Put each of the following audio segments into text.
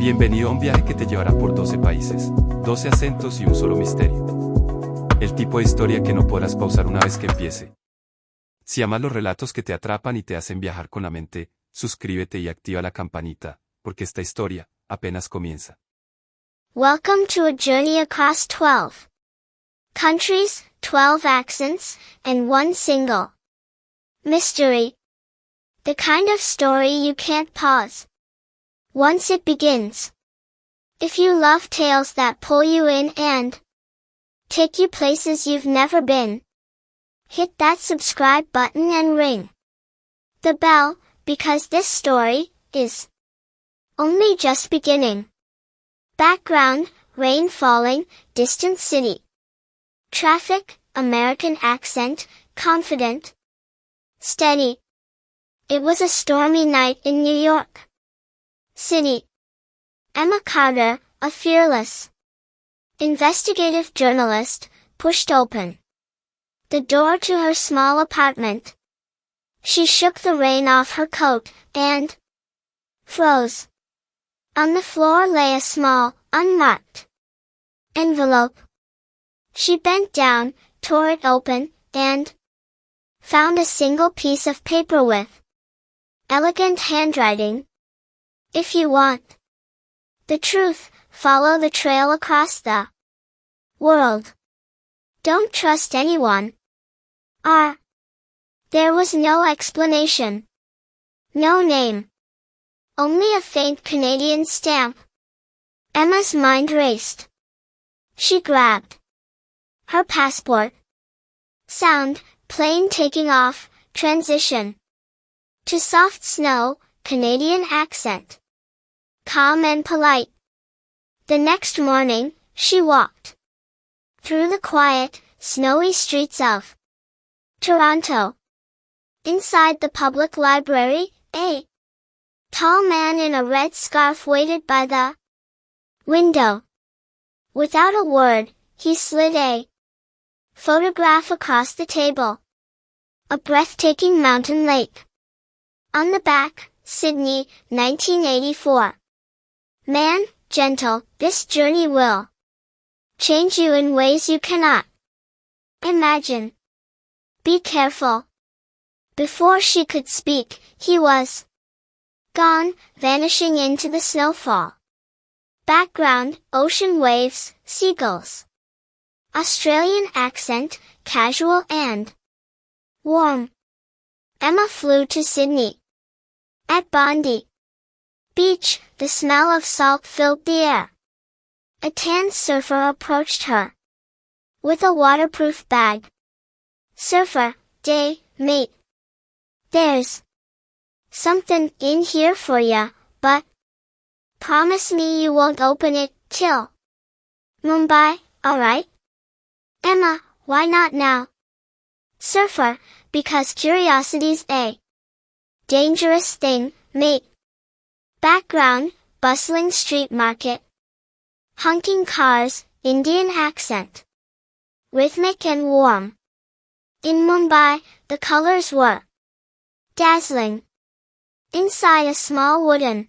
Bienvenido a un viaje que te llevará por 12 países, 12 acentos y un solo misterio. El tipo de historia que no podrás pausar una vez que empiece. Si amas los relatos que te atrapan y te hacen viajar con la mente, suscríbete y activa la campanita, porque esta historia apenas comienza. Welcome to a journey across 12 countries, 12 accents, and one single mystery. The kind of story you can't pause once it begins. If you love tales that pull you in and take you places you've never been, hit that subscribe button and ring the bell, because this story is only just beginning. Background, rain falling, distant city. Traffic, American accent, confident, steady. It was a stormy night in New York City. Emma Carter, a fearless investigative journalist, pushed open the door to her small apartment. She shook the rain off her coat, and froze. On the floor lay a small, unmarked envelope. She bent down, tore it open, and found a single piece of paper with elegant handwriting. If you want the truth, follow the trail across the world. Don't trust anyone. There was no explanation. No name. Only a faint Canadian stamp. Emma's mind raced. She grabbed her passport. Sound, plane taking off, transition to soft snow, Canadian accent. Calm and polite. The next morning, she walked through the quiet, snowy streets of Toronto. Inside the public library, a tall man in a red scarf waited by the window. Without a word, he slid a photograph across the table. A breathtaking mountain lake. On the back, Sydney, 1984. Man, gentle, this journey will change you in ways you cannot imagine. Be careful. Before she could speak, he was gone, vanishing into the snowfall. Background, ocean waves, seagulls. Australian accent, casual and warm. Emma flew to Sydney. At Bondi Beach, the smell of salt filled the air. A tan surfer approached her with a waterproof bag. Surfer, day, mate. There's something in here for ya, but promise me you won't open it till Mumbai, alright? Emma, why not now? Surfer, because curiosity's a dangerous thing, mate. Background, bustling street market. Honking cars, Indian accent. Rhythmic and warm. In Mumbai, the colors were dazzling. Inside a small wooden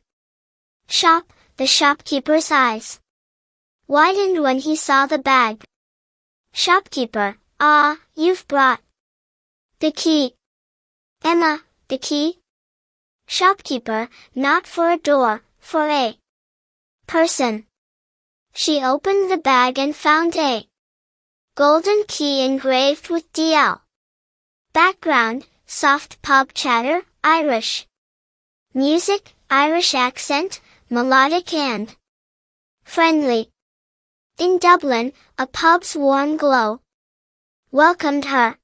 shop, the shopkeeper's eyes widened when he saw the bag. Shopkeeper, you've brought the key. Emma, the key? Shopkeeper, not for a door, for a person. She opened the bag and found a golden key engraved with DL. Background, soft pub chatter, Irish music, Irish accent, melodic and friendly. In Dublin, a pub's warm glow welcomed her.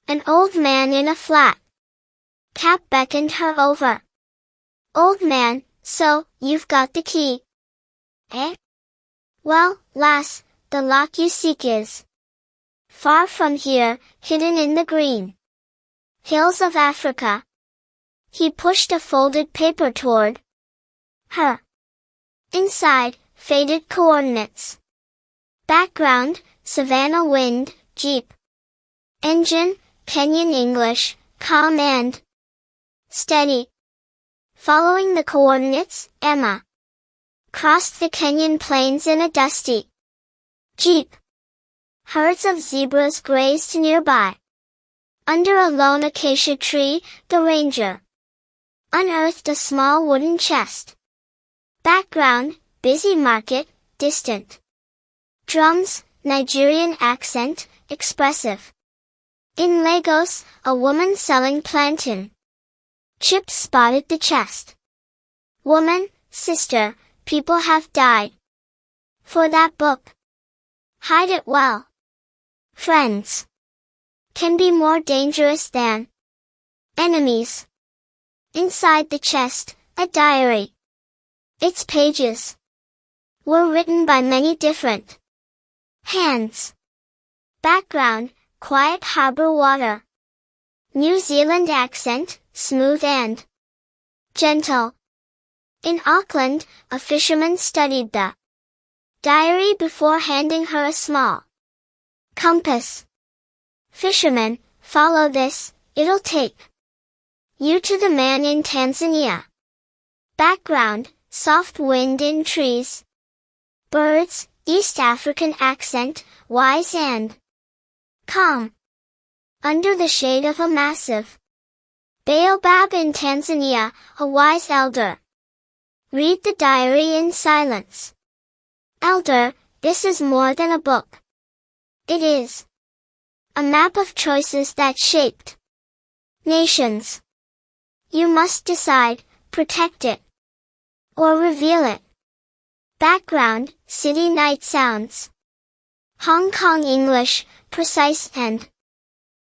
An old man in a flat cap beckoned her over. Old man, so, you've got the key. Eh? Well, lass, the lock you seek is far from here, hidden in the green hills of Africa. He pushed a folded paper toward her. Inside, faded coordinates. Background, Savannah wind, Jeep. Engine, Kenyan English, calm and steady. Following the coordinates, Emma crossed the Kenyan plains in a dusty jeep. Herds of zebras grazed nearby. Under a lone acacia tree, the ranger unearthed a small wooden chest. Background, busy market, distant drums, Nigerian accent, expressive. In Lagos, a woman selling plantain chips spotted the chest. Woman, sister, people have died for that book. Hide it well. Friends can be more dangerous than enemies. Inside the chest, a diary. Its pages were written by many different hands. Background, quiet harbor water. New Zealand accent, smooth and gentle. In Auckland, a fisherman studied the diary before handing her a small compass. Fisherman, follow this, it'll take you to the man in Tanzania. Background, soft wind in trees. Birds, East African accent, wise and calm. Under the shade of a massive baobab in Tanzania, a wise elder. Read the diary in silence. Elder, this is more than a book. It is a map of choices that shaped nations. You must decide, protect it, or reveal it. Background, city night sounds. Hong Kong English, precise and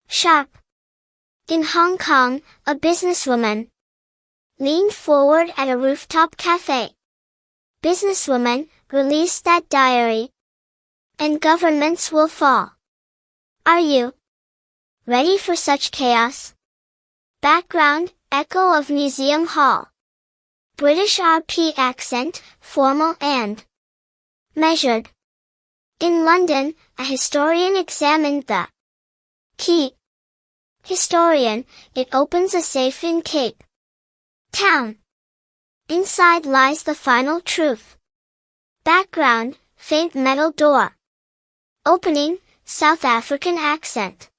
sharp. In Hong Kong, a businesswoman leaned forward at a rooftop cafe. Businesswoman, release that diary, and governments will fall. Are you ready for such chaos? Background, echo of museum hall. British RP accent, formal and measured. In London, a historian examined the key. Historian, it opens a safe in Cape Town. Inside lies the final truth. Background, faint metal door. Opening, South African accent.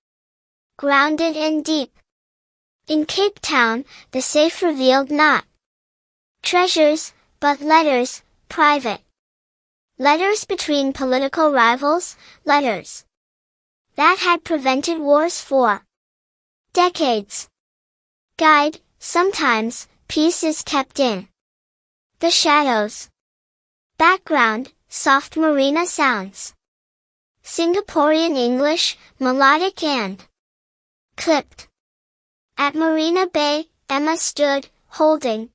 Grounded and deep. In Cape Town, the safe revealed not treasures, but letters, private. Letters between political rivals, letters that had prevented wars for decades. Guide, sometimes, peace is kept in the shadows. Background, soft marina sounds. Singaporean English, melodic and clipped. At Marina Bay, Emma stood, holding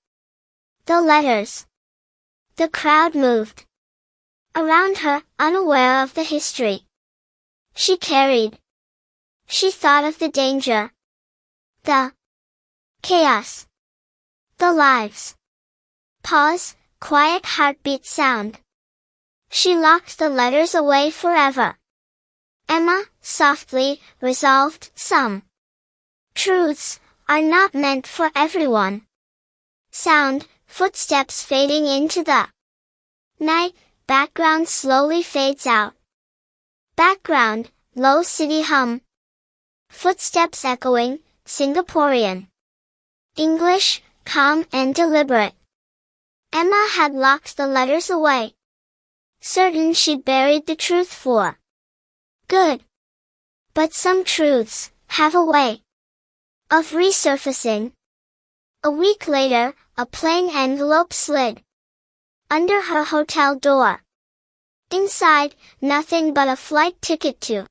the letters. The crowd moved around her, unaware of the history she carried. She thought of the danger, the chaos, the lives. Pause, quiet heartbeat sound. She locked the letters away forever. Emma, softly, resolved, some truths are not meant for everyone. Sound, footsteps fading into the night, background slowly fades out. Background, low city hum. Footsteps echoing, Singaporean English, calm and deliberate. Emma had locked the letters away, certain she'd buried the truth for good. But some truths have a way of resurfacing. A week later, a plain envelope slid under her hotel door. Inside, nothing but a flight ticket to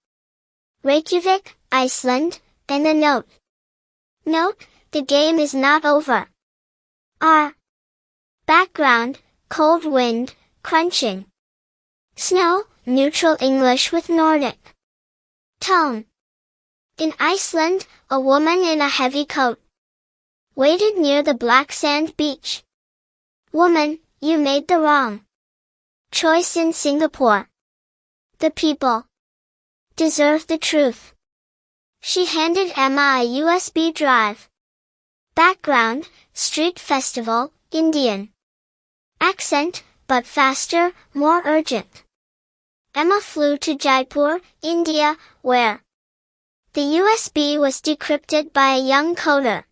Reykjavik, Iceland, and a note. Note, the game is not over. R. Background, cold wind, crunching snow, neutral English with Nordic tone. In Iceland, a woman in a heavy coat waited near the black sand beach. Woman, you made the wrong choice in Singapore. The people deserve the truth. She handed Emma a USB drive. Background, street festival, Indian accent, but faster, more urgent. Emma flew to Jaipur, India, where the USB was decrypted by a young coder.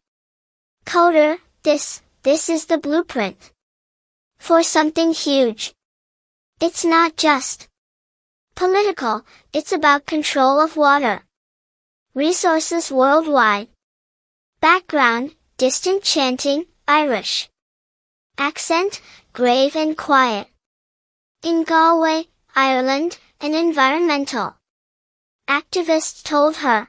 Coder, this is the blueprint for something huge. It's not just political, it's about control of water resources worldwide. Background, distant chanting, Irish. Accent, grave and quiet. In Galway, Ireland, an environmental activist told her.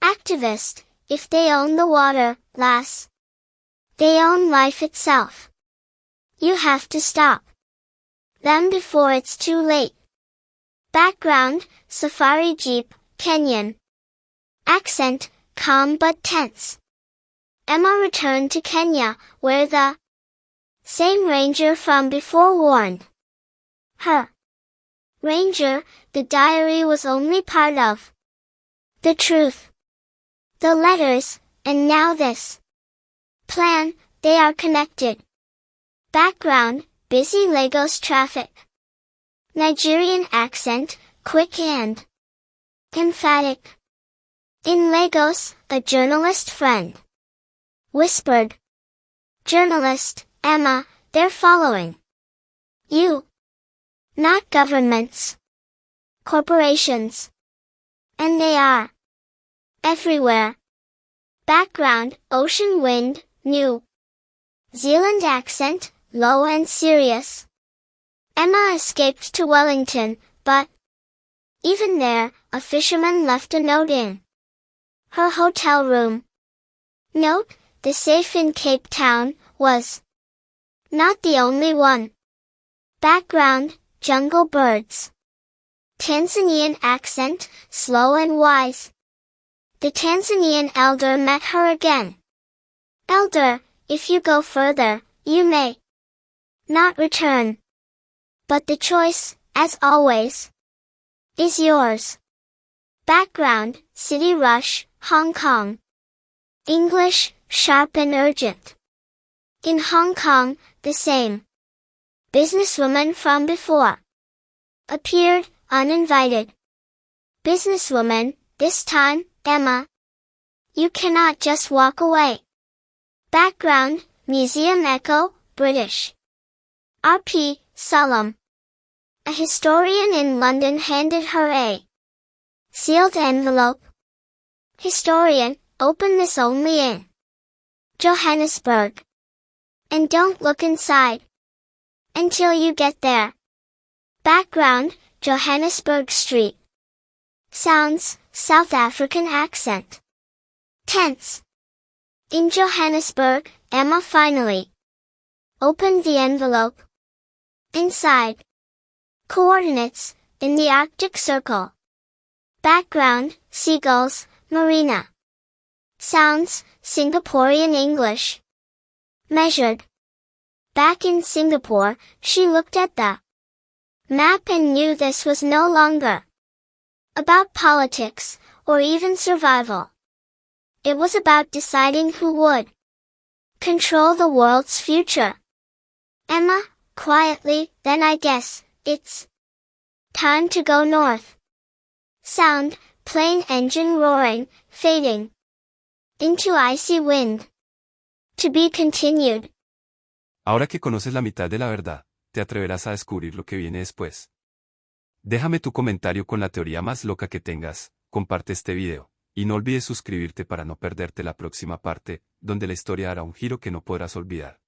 Activist, if they own the water, lass, they own life itself. You have to stop them before it's too late. Background, safari jeep, Kenyan. Accent, calm but tense. Emma returned to Kenya, where the same ranger from before warned her. Ranger, the diary was only part of the truth. The letters, and now this plan, they are connected. Background, busy Lagos traffic. Nigerian accent, quick and emphatic. In Lagos, a journalist friend whispered. Journalist, Emma, they're following you. Not governments. Corporations. And they are everywhere. Background, ocean wind, New Zealand accent, low and serious. Emma escaped to Wellington, but even there, a fisherman left a note in her hotel room. Note, the safe in Cape Town was not the only one. Background, jungle birds. Tanzanian accent, slow and wise. The Tanzanian elder met her again. Elder, if you go further, you may not return. But the choice, as always, is yours. Background, city rush, Hong Kong. English, sharp and urgent. In Hong Kong, the same businesswoman from before appeared, uninvited. Businesswoman, this time, Emma. You cannot just walk away. Background, museum echo, British. RP, solemn. A historian in London handed her a sealed envelope. Historian, open this only in Johannesburg. And don't look inside until you get there. Background, Johannesburg Street. Sounds, South African accent. Tense. In Johannesburg, Emma finally opened the envelope. Inside. Coordinates, in the Arctic Circle. Background, seagulls, marina. Sounds, Singaporean English. Measured. Back in Singapore, she looked at the map and knew this was no longer about politics, or even survival. It was about deciding who would control the world's future. Emma, quietly, then I guess, it's time to go north. Sound, plane engine roaring, fading into icy wind. To be continued. Ahora que conoces la mitad de la verdad, te atreverás a descubrir lo que viene después. Déjame tu comentario con la teoría más loca que tengas, comparte este video, y no olvides suscribirte para no perderte la próxima parte, donde la historia hará un giro que no podrás olvidar.